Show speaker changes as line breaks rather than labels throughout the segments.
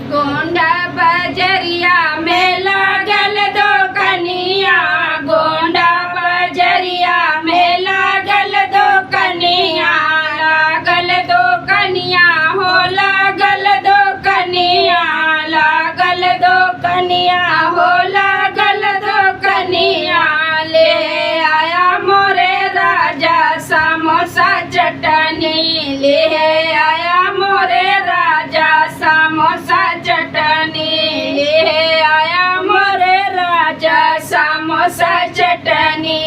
गोंडा बजरिया में लागल दो कनिया, गोंडा बजरिया में लागल दो कनिया, लागल दो कनिया हो लागल दो कनिया, लागल दो कनिया हो लागल दो कनिया। ले आया मोरे राजा समोसा चटनी, ले आया मोरे राजा समोसा चटनी, ले आया मोरे राजा समोसा चटनी।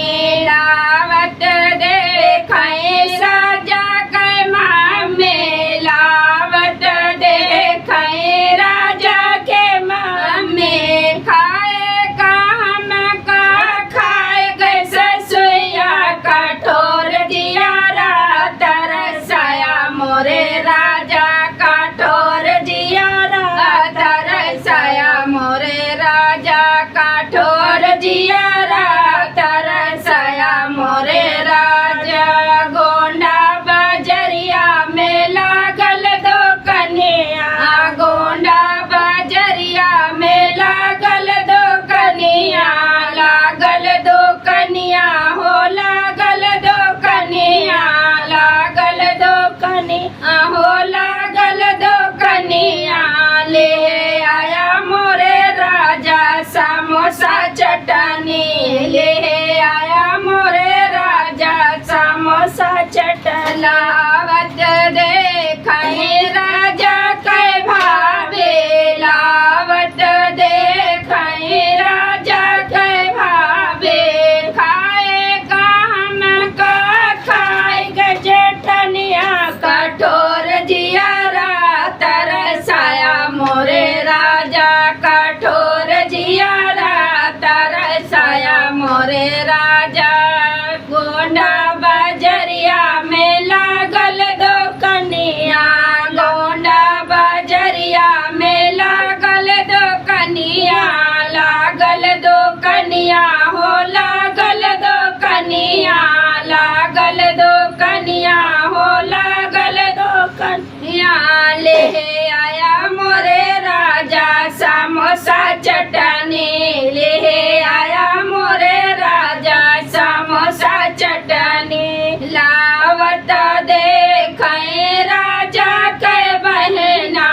लावत देखाए साजा के मामे, लावत देखाए राजा के मामे, खाए का हम का खाए गए ससुया, कठोर दिया रात तरसाया मोरे राजा, कठोर दिया रात तरसाया मोरे राजा, कठोर दिया रात तरसाया मोरे राजा। गोंडा बजरिया में लागल दो कनिया, गोंडा बजरिया में लागल दो कनिया, लागल दो कनिया हो लागल दो कनिया, लागल दो कनिया हो लागल दो कनिया। ले आया मोरे राजा समोसा चटनी, ले आया मोरे राजा समोसा चटनी। लावत देखाए राजा के भावे, लावत देखाए राजा के भावे, खाए का हम का खाए गजटनिया, कठोर जिया रात तरसाया मोरे राजा, कठोर जिया रात तरसाया मोरे राजा। गोंडा बजरिया में लागल दो कनिया, गोंडा बजरिया में लागल दो कनिया, लागल दो कनिया हो लागल दो कनिया, लागल दो कनिया हो लागल दो कनिया। ले आया मोरे राजा समोसा चटनी, ले आया मोरे राजा समोसा चटनी। लावत देखाए राजा के बहना,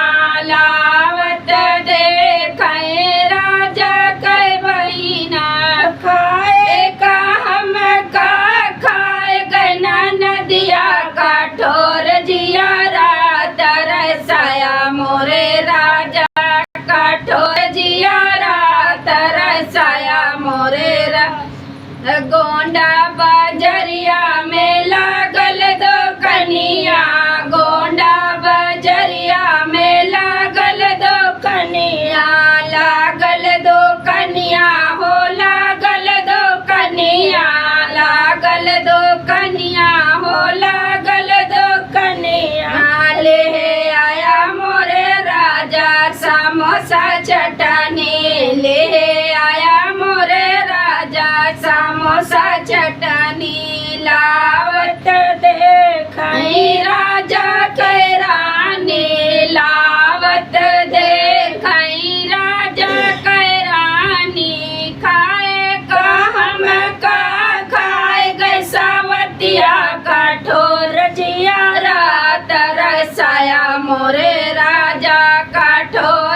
लावत देखाए राजा के बहिना, खाए का हम का खाए गना नदिया, कठोर जिया रात तरसाया मोरे राजा, कठोर जिया रात तरसाया मोरे राजा। गोंडा बजरिया में लागल दो कनिया, गोंडा बजरिया में लागल दो कनिया, लागल दो कनिया हो लागल दो कनिया, लागल दो कनिया हो लागल दो कनिया। ले आया मोरे राजा समोसा चटनी, ले आया मोरे राजा समोसा चटनी। लावत देखाई राजा के रानी, लावत देखाई राजा के रानी, खाए का हम का खाए गए सावतिया, कठोर जिया रात तरसाया मोरे राजा, कठोर